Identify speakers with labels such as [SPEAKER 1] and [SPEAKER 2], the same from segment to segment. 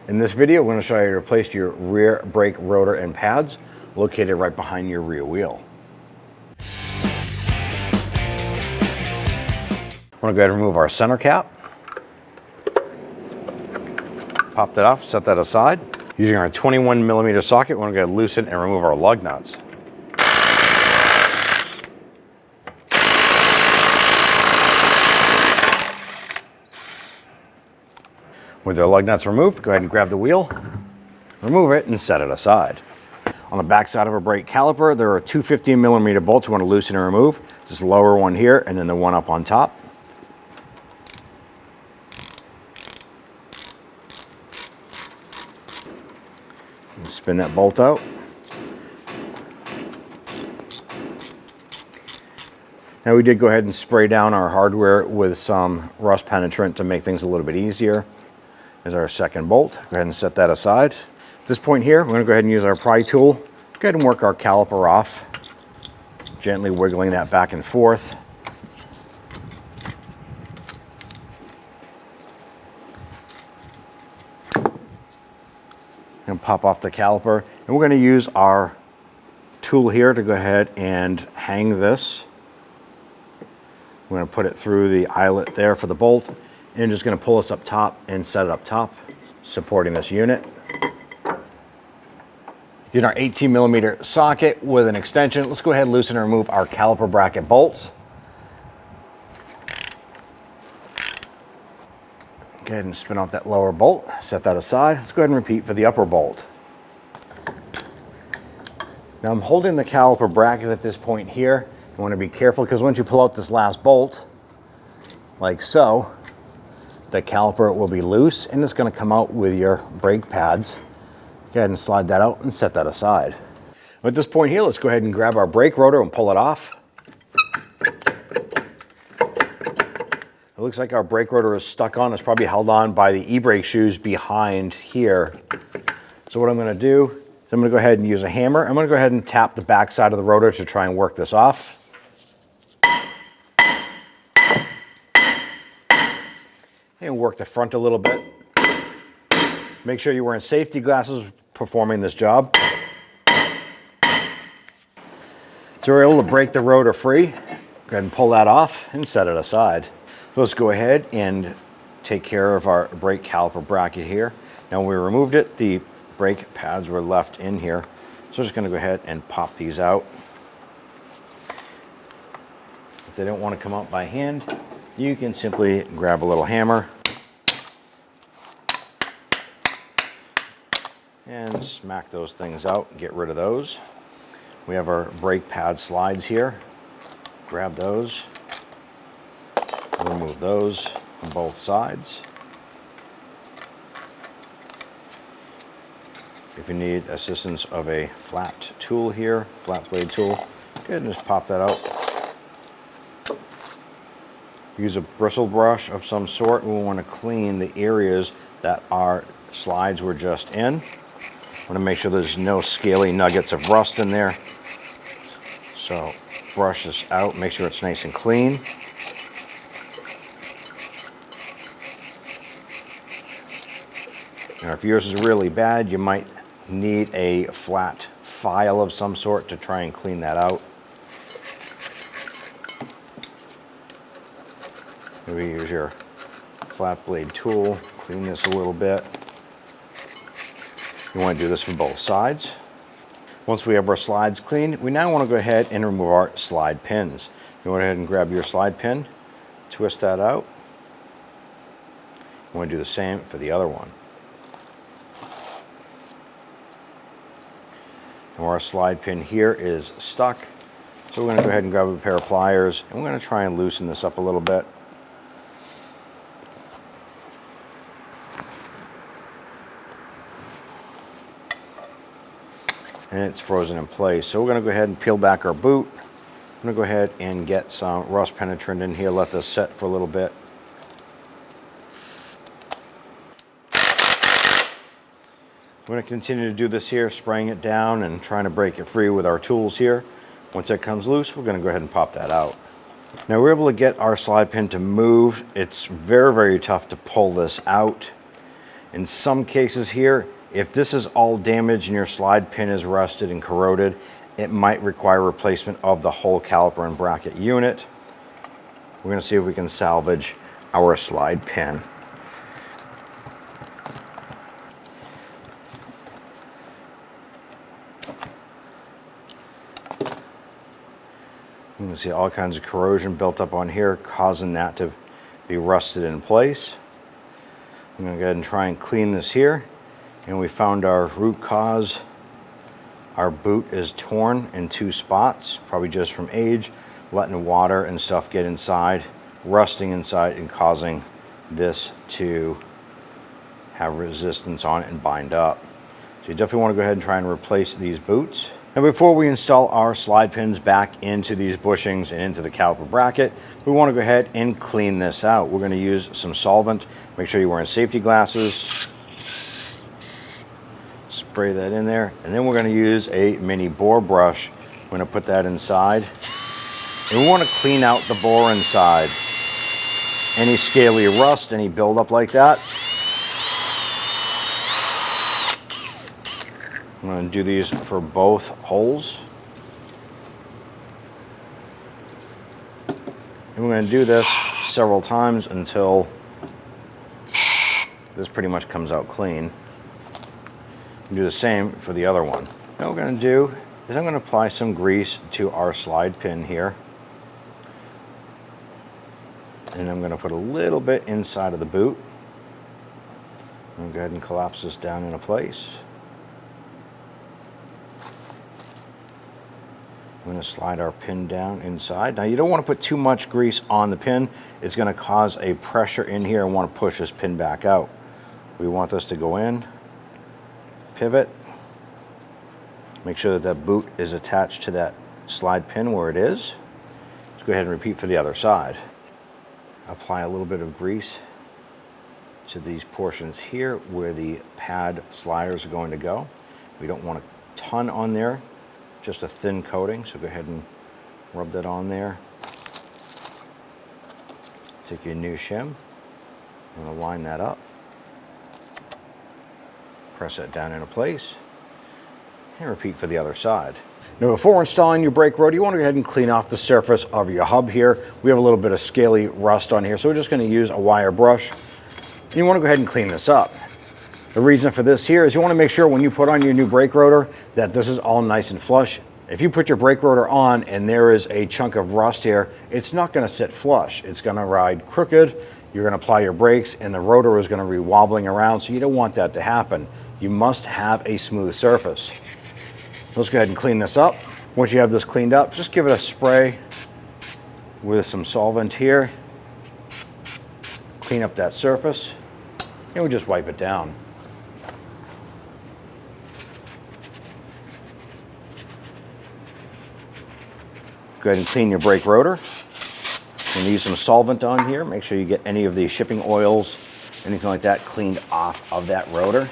[SPEAKER 1] In this video, we're going to show you how to replace your rear brake rotor and pads located right behind your rear wheel. I'm going to go ahead and remove our center cap. Pop that off, set that aside. Using our 21mm socket, we're going to go ahead and loosen and remove our lug nuts. With our lug nuts removed, go ahead and grab the wheel, remove it, and set it aside. On the back side of a brake caliper, there are two 15mm bolts you want to loosen and remove. Just the lower one here, and then the one up on top. And spin that bolt out. Now we did go ahead and spray down our hardware with some rust penetrant to make things a little bit easier. Is our second bolt. Go ahead and set that aside. At this point here, we're going to go ahead and use our pry tool. Go ahead and work our caliper off, gently wiggling that back and forth. And pop off the caliper. And we're going to use our tool here to go ahead and hang this. We're going to put it through the eyelet there for the bolt. And just going to pull this up top and set it up top, supporting this unit. Using our 18mm socket with an extension, let's go ahead and loosen and remove our caliper bracket bolts. Go ahead and spin off that lower bolt, set that aside. Let's go ahead and repeat for the upper bolt. Now I'm holding the caliper bracket at this point here. You want to be careful because once you pull out this last bolt, like so, the caliper will be loose and it's going to come out with your brake pads. Go ahead and slide that out and set that aside. At this point here, let's go ahead and grab our brake rotor and pull it off. It looks like our brake rotor is stuck on. It's probably held on by the e-brake shoes behind here. So what I'm going to do is I'm going to go ahead and use a hammer. I'm going to go ahead and tap the back side of the rotor to try and work this off. And work the front a little bit. Make sure you're wearing safety glasses performing this job. So we're able to break the rotor free. Go ahead and pull that off and set it aside. So let's go ahead and take care of our brake caliper bracket here. Now when we removed it, the brake pads were left in here. So I'm just going to go ahead and pop these out. If they don't want to come out by hand, you can simply grab a little hammer and smack those things out and get rid of those. We have our brake pad slides here. Grab those, remove those on both sides. If you need assistance of a flat tool here, flat blade tool, go ahead and just pop that out. Use a bristle brush of some sort. We want to clean the areas that our slides were just in. Want to make sure there's no scaly nuggets of rust in there. So brush this out, make sure it's nice and clean. Now if yours is really bad, you might need a flat file of some sort to try and clean that out. Maybe use your flat blade tool, clean this a little bit. You want to do this from both sides. Once we have our slides cleaned, we now want to go ahead and remove our slide pins. You want to go ahead and grab your slide pin, twist that out. You want to do the same for the other one. Now our slide pin here is stuck, so we're going to go ahead and grab a pair of pliers and we're going to try and loosen this up a little bit. And it's frozen in place. So we're going to go ahead and peel back our boot. I'm going to go ahead and get some rust penetrant in here, let this set for a little bit. I'm going to continue to do this here, spraying it down and trying to break it free with our tools here. Once it comes loose, we're going to go ahead and pop that out. Now we're able to get our slide pin to move. It's very, very tough to pull this out. In some cases here, if this is all damaged and your slide pin is rusted and corroded, it might require replacement of the whole caliper and bracket unit. We're going to see if we can salvage our slide pin. You can see all kinds of corrosion built up on here, causing that to be rusted in place. I'm going to go ahead and try and clean this here. And we found our root cause. Our boot is torn in 2 spots, probably just from age, letting water and stuff get inside, rusting inside, and causing this to have resistance on it and bind up. So you definitely want to go ahead and try and replace these boots. Now before we install our slide pins back into these bushings and into the caliper bracket, we want to go ahead and clean this out. We're going to use some solvent. Make sure you're wearing safety glasses. Spray that in there. And then we're going to use a mini bore brush. We're going to put that inside. And we want to clean out the bore inside. Any scaly rust, any buildup like that. I'm going to do these for both holes. And we're going to do this several times until this pretty much comes out clean. Do the same for the other one. Now what we're going to do is I'm going to apply some grease to our slide pin here. And I'm going to put a little bit inside of the boot. I'm going to go ahead and collapse this down into place. I'm going to slide our pin down inside. Now you don't want to put too much grease on the pin. It's going to cause a pressure in here and want to push this pin back out. We want this to go in, pivot, make sure that that boot is attached to that slide pin where it is. Let's go ahead and repeat for the other side. Apply a little bit of grease to these portions here where the pad sliders are going to go. We don't want a ton on there, just a thin coating, so go ahead and rub that on there. Take your new shim, I'm going to line that up, press that down into place, and repeat for the other side. Now before installing your brake rotor, you want to go ahead and clean off the surface of your hub here. We have a little bit of scaly rust on here, so we're just going to use a wire brush. And you want to go ahead and clean this up. The reason for this here is you want to make sure when you put on your new brake rotor that this is all nice and flush. If you put your brake rotor on and there is a chunk of rust here, it's not going to sit flush. It's going to ride crooked. You're going to apply your brakes and the rotor is going to be wobbling around, so you don't want that to happen. You must have a smooth surface. Let's go ahead and clean this up. Once you have this cleaned up, just give it a spray with some solvent here. Clean up that surface, and we just wipe it down. Go ahead and clean your brake rotor. And use some solvent on here. Make sure you get any of the shipping oils, anything like that, cleaned off of that rotor.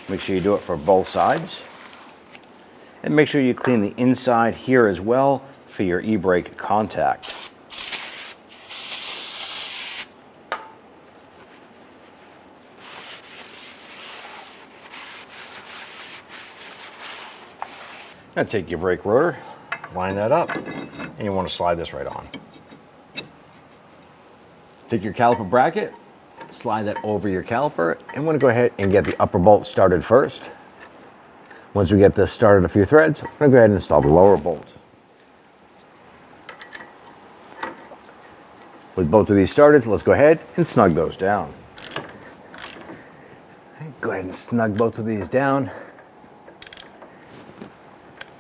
[SPEAKER 1] Make sure you do it for both sides. And make sure you clean the inside here as well for your e-brake contact. Now take your brake rotor, line that up, and you want to slide this right on. Take your caliper bracket, slide that over your caliper, and we're going to go ahead and get the upper bolt started first. Once we get this started a few threads, we're going to go ahead and install the lower bolt. With both of these started, let's go ahead and snug those down. Go ahead and snug both of these down.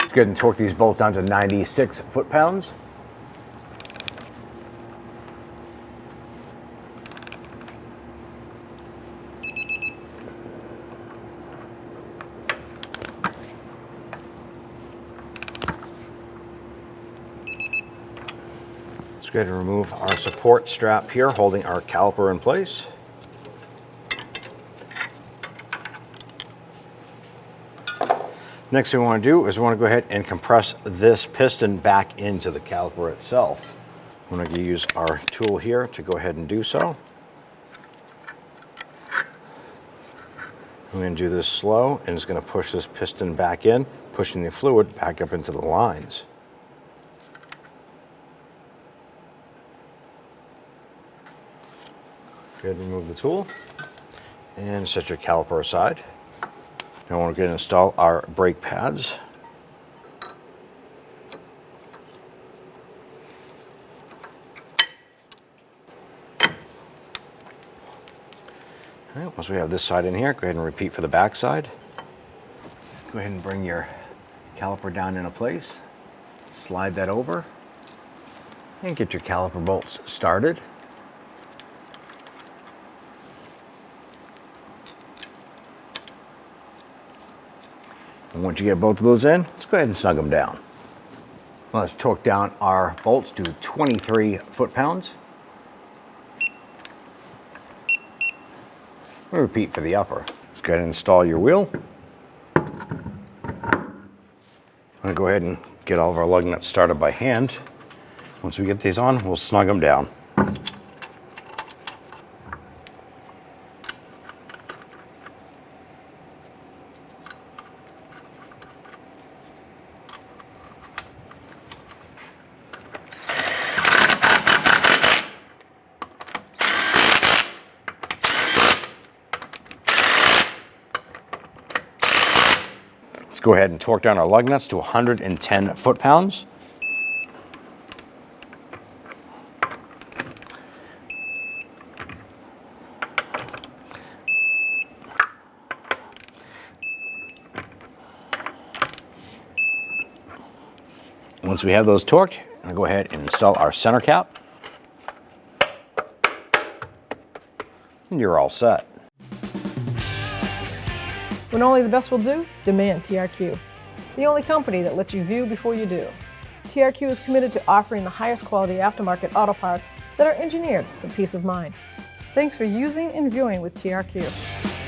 [SPEAKER 1] Let's go ahead and torque these bolts down to 96 foot-pounds. Let's go ahead and remove our support strap here holding our caliper in place. Next thing we want to do is we want to go ahead and compress this piston back into the caliper itself. I'm going to use our tool here to go ahead and do so. I'm going to do this slow, and it's going to push this piston back in, pushing the fluid back up into the lines. Go ahead and remove the tool and set your caliper aside. Now we're going to install our brake pads. All right, once we have this side in here, go ahead and repeat for the back side. Go ahead and bring your caliper down into place. Slide that over and get your caliper bolts started. And once you get both of those in, let's go ahead and snug them down. Let's torque down our bolts to 23 foot-pounds. We'll repeat for the upper. Let's go ahead and install your wheel. I'm going to go ahead and get all of our lug nuts started by hand. Once we get these on, we'll snug them down. Let's go ahead and torque down our lug nuts to 110 foot-pounds. Once we have those torqued, I'm going to go ahead and install our center cap. And you're all set.
[SPEAKER 2] When only the best will do, demand TRQ. The only company that lets you view before you do. TRQ is committed to offering the highest quality aftermarket auto parts that are engineered for peace of mind. Thanks for using and viewing with TRQ.